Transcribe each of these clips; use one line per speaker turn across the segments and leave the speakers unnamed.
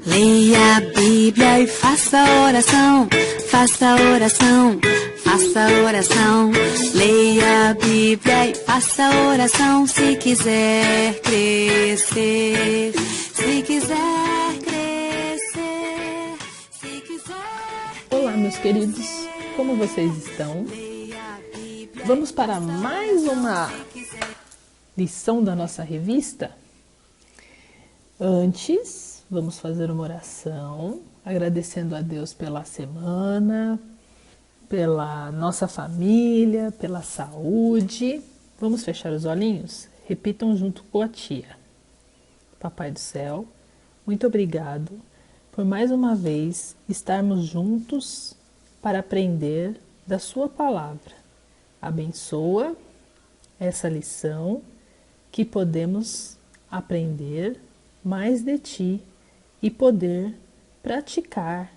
Leia a Bíblia e faça oração, faça oração, faça oração. Leia a Bíblia e faça oração se quiser crescer, se quiser crescer, se quiser.
Olá, meus queridos, como vocês estão? Vamos para mais uma lição da nossa revista? Antes, vamos fazer uma oração, agradecendo a Deus pela semana, pela nossa família, pela saúde. Vamos fechar os olhinhos? Repitam junto com a tia. Papai do céu, muito obrigado por mais uma vez estarmos juntos para aprender da sua palavra. Abençoa essa lição que podemos aprender mais de ti e poder praticar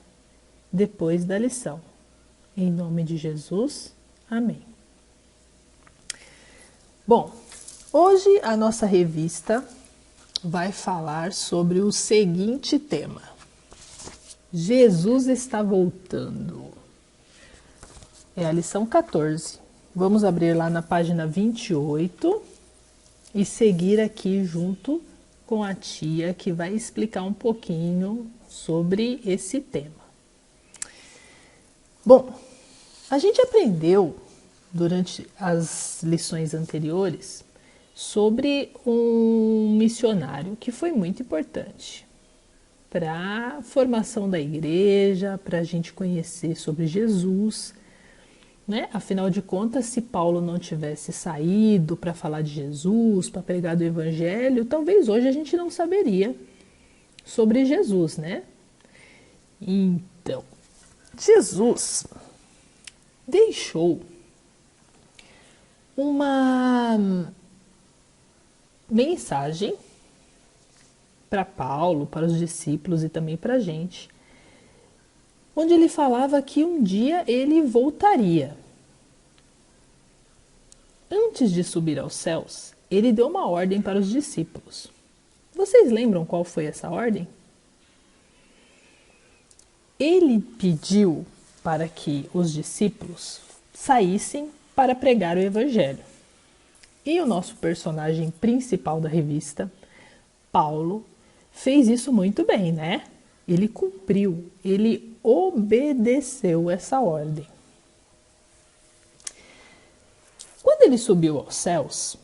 depois da lição. Em nome de Jesus, amém. Bom, hoje a nossa revista vai falar sobre o seguinte tema: Jesus está voltando. É a lição 14. Vamos abrir lá na página 28 e seguir aqui junto com a tia que vai explicar um pouquinho sobre esse tema. Bom, a gente aprendeu durante as lições anteriores sobre um missionário que foi muito importante para a formação da igreja, para a gente conhecer sobre Jesus, né? Afinal de contas, se Paulo não tivesse saído para falar de Jesus, para pregar do Evangelho, talvez hoje a gente não saberia sobre Jesus, né? Então, Jesus deixou uma mensagem para Paulo, para os discípulos e também para a gente, onde ele falava que um dia ele voltaria. Antes de subir aos céus, ele deu uma ordem para os discípulos. Vocês lembram qual foi essa ordem? Ele pediu para que os discípulos saíssem para pregar o Evangelho. E o nosso personagem principal da revista, Paulo, fez isso muito bem, né? Ele cumpriu, ele obedeceu essa ordem. Quando ele subiu aos céus,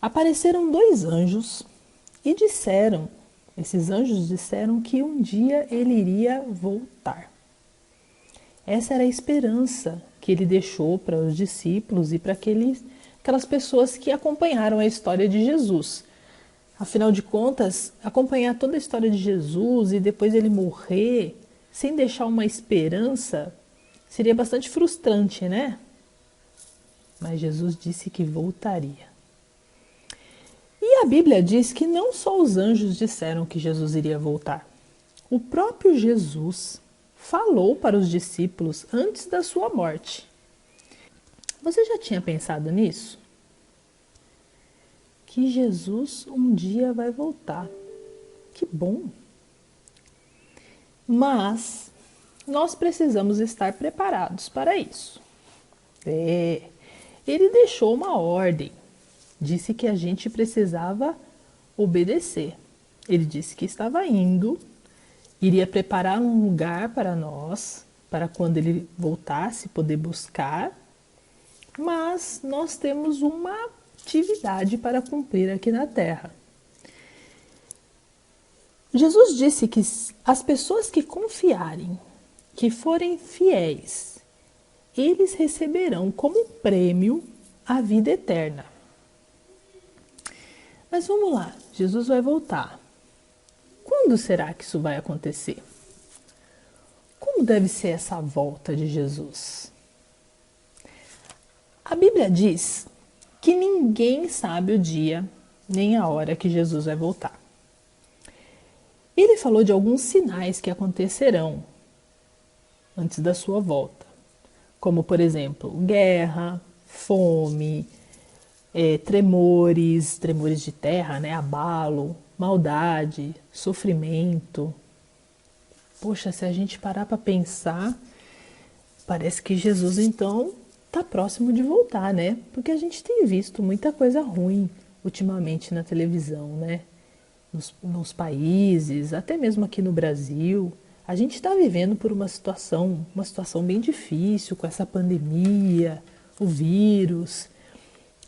apareceram dois anjos e esses anjos disseram que um dia ele iria voltar. Essa era a esperança que ele deixou para os discípulos e para aquelas pessoas que acompanharam a história de Jesus. Afinal de contas, acompanhar toda a história de Jesus e depois ele morrer sem deixar uma esperança seria bastante frustrante, né? Mas Jesus disse que voltaria. E a Bíblia diz que não só os anjos disseram que Jesus iria voltar. O próprio Jesus falou para os discípulos antes da sua morte. Você já tinha pensado nisso? Que Jesus um dia vai voltar. Que bom! Mas nós precisamos estar preparados para isso. Ele deixou uma ordem. Disse que a gente precisava obedecer. Ele disse que estava indo, iria preparar um lugar para nós, para quando ele voltasse poder buscar. Mas nós temos uma atividade para cumprir aqui na Terra. Jesus disse que as pessoas que confiarem, que forem fiéis, eles receberão como prêmio a vida eterna. Mas vamos lá, Jesus vai voltar. Quando será que isso vai acontecer? Como deve ser essa volta de Jesus? A Bíblia diz que ninguém sabe o dia nem a hora que Jesus vai voltar. Ele falou de alguns sinais que acontecerão antes da sua volta, como, por exemplo, guerra, fome, tremores de terra, né, abalo, maldade, sofrimento. Poxa, se a gente parar para pensar, parece que Jesus então está próximo de voltar, né? Porque a gente tem visto muita coisa ruim ultimamente na televisão, né? Nos países, até mesmo aqui no Brasil. A gente está vivendo por uma situação bem difícil com essa pandemia, o vírus.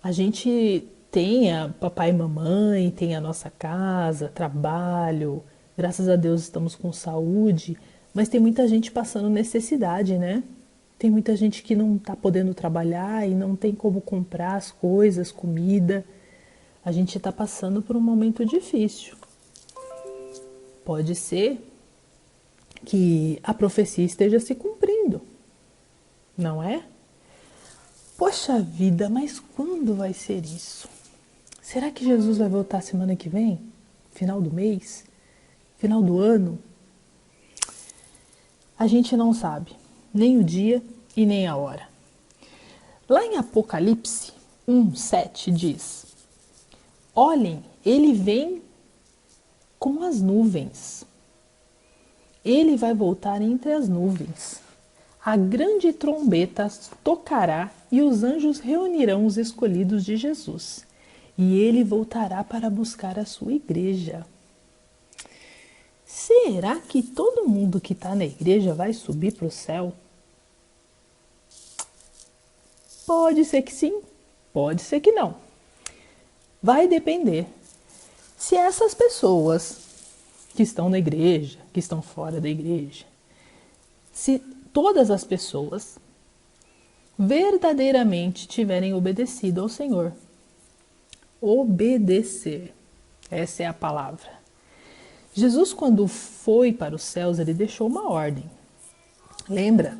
A gente tem a papai e mamãe, tem a nossa casa, trabalho, graças a Deus estamos com saúde, mas tem muita gente passando necessidade, né? Tem muita gente que não está podendo trabalhar e não tem como comprar as coisas, comida. A gente está passando por um momento difícil. Pode ser que a profecia esteja se cumprindo, não é? Poxa vida, mas quando vai ser isso? Será que Jesus vai voltar semana que vem? Final do mês? Final do ano? A gente não sabe, nem o dia e nem a hora. Lá em Apocalipse 1:7 diz: olhem, ele vem com as nuvens. Ele vai voltar entre as nuvens. A grande trombeta tocará e os anjos reunirão os escolhidos de Jesus. E ele voltará para buscar a sua igreja. Será que todo mundo que está na igreja vai subir para o céu? Pode ser que sim, pode ser que não. Vai depender. Se essas pessoas que estão na igreja, que estão fora da igreja, se todas as pessoas verdadeiramente tiverem obedecido ao Senhor. Obedecer. Essa é a palavra. Jesus, quando foi para os céus, ele deixou uma ordem. Lembra?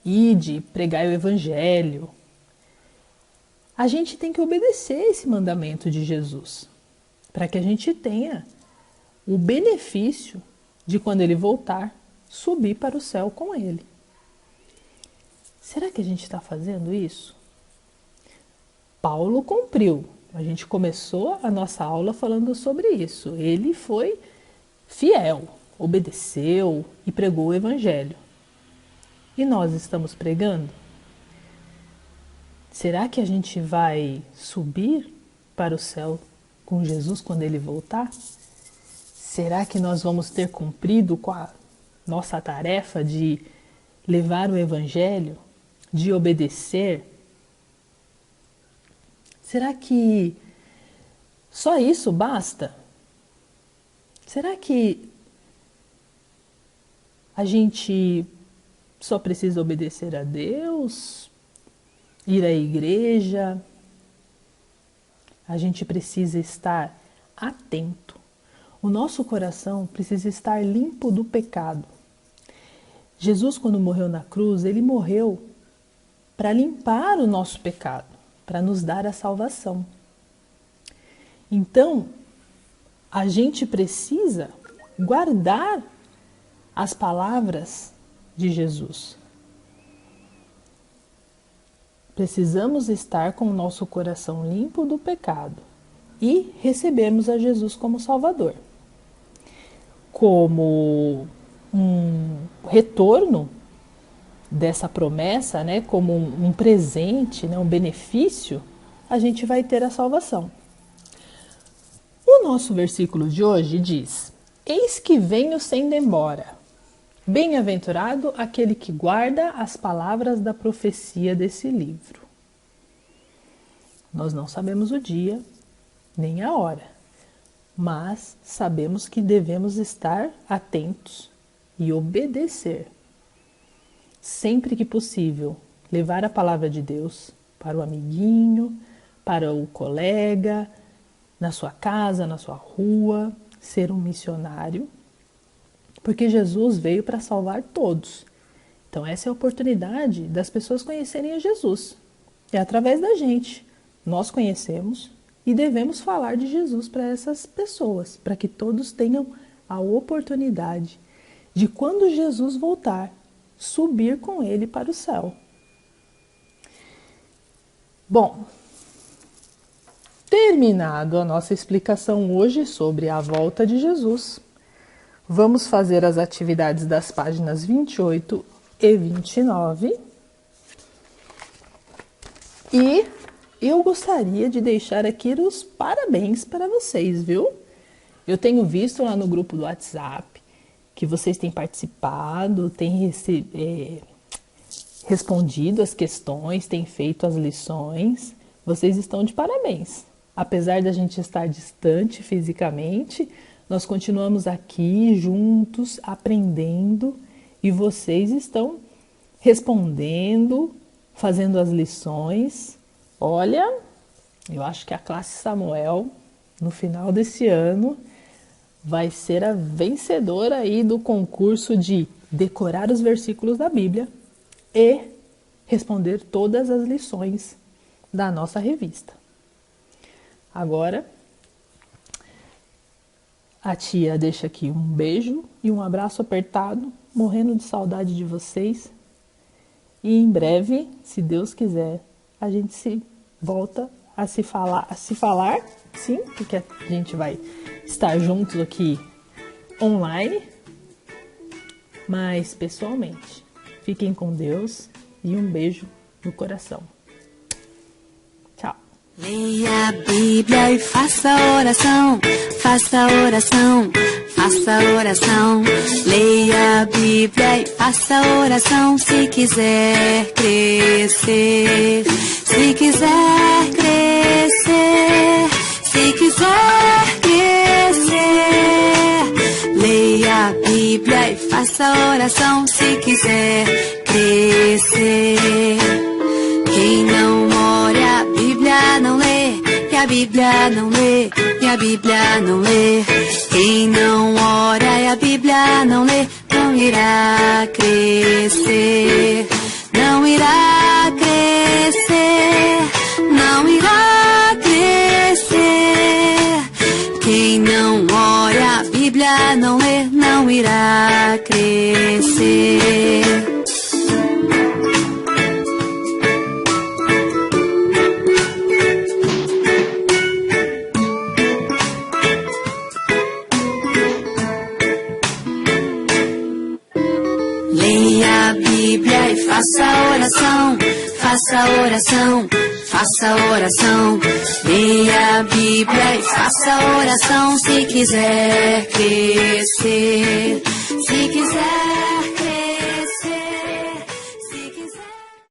Ide, pregai o evangelho. A gente tem que obedecer esse mandamento de Jesus, para que a gente tenha o benefício de, quando ele voltar, subir para o céu com ele. Será que a gente está fazendo isso? Paulo cumpriu. A gente começou a nossa aula falando sobre isso. Ele foi fiel, obedeceu e pregou o evangelho. E nós estamos pregando? Será que a gente vai subir para o céu com Jesus quando ele voltar? Será que nós vamos ter cumprido com a nossa tarefa de levar o evangelho, de obedecer? Será que só isso basta? Será que a gente só precisa obedecer a Deus, ir à igreja? A gente precisa estar atento. O nosso coração precisa estar limpo do pecado. Jesus, quando morreu na cruz, ele morreu para limpar o nosso pecado, para nos dar a salvação. Então, a gente precisa guardar as palavras de Jesus. Precisamos estar com o nosso coração limpo do pecado e recebermos a Jesus como Salvador. Como um retorno dessa promessa, né, como um presente, né, um benefício, a gente vai ter a salvação. O nosso versículo de hoje diz: eis que venho sendo embora. Bem-aventurado aquele que guarda as palavras da profecia desse livro. Nós não sabemos o dia, nem a hora, mas sabemos que devemos estar atentos e obedecer. Sempre que possível, levar a palavra de Deus para o amiguinho, para o colega, na sua casa, na sua rua, ser um missionário, porque Jesus veio para salvar todos. Então essa é a oportunidade das pessoas conhecerem a Jesus. É através da gente. Nós conhecemos e devemos falar de Jesus para essas pessoas, para que todos tenham a oportunidade de, quando Jesus voltar, subir com ele para o céu. Bom, terminado a nossa explicação hoje sobre a volta de Jesus, Vamos fazer as atividades das páginas 28 e 29. E eu gostaria de deixar aqui os parabéns para vocês, viu? Eu tenho visto lá no grupo do WhatsApp que vocês têm participado, têm respondido as questões, têm feito as lições. Vocês estão de parabéns. Apesar da gente estar distante fisicamente, nós continuamos aqui juntos, aprendendo, e vocês estão respondendo, fazendo as lições. Olha, eu acho que a classe Samuel, no final desse ano, vai ser a vencedora aí do concurso de decorar os versículos da Bíblia e responder todas as lições da nossa revista. Agora, a tia deixa aqui um beijo e um abraço apertado, morrendo de saudade de vocês. E em breve, se Deus quiser, a gente se volta a se falar, sim, porque a gente vai estar juntos aqui online, mas pessoalmente. Fiquem com Deus e um beijo no coração. Tchau.
Leia a Bíblia e faça oração, faça oração, faça oração. Leia a Bíblia e faça oração se quiser crescer, se quiser crescer, se quiser crescer. Leia a Bíblia e faça oração se quiser crescer. Quem não ora a Bíblia não lê, e a Bíblia não lê, e a Bíblia não lê. Quem não ora e a Bíblia não lê, não irá crescer, não irá crescer, não irá crescer. Quem não ora a Bíblia não lê, não irá crescer. Leia a Bíblia e faça oração, faça oração, faça oração. Leia a Bíblia e faça oração se quiser crescer, se quiser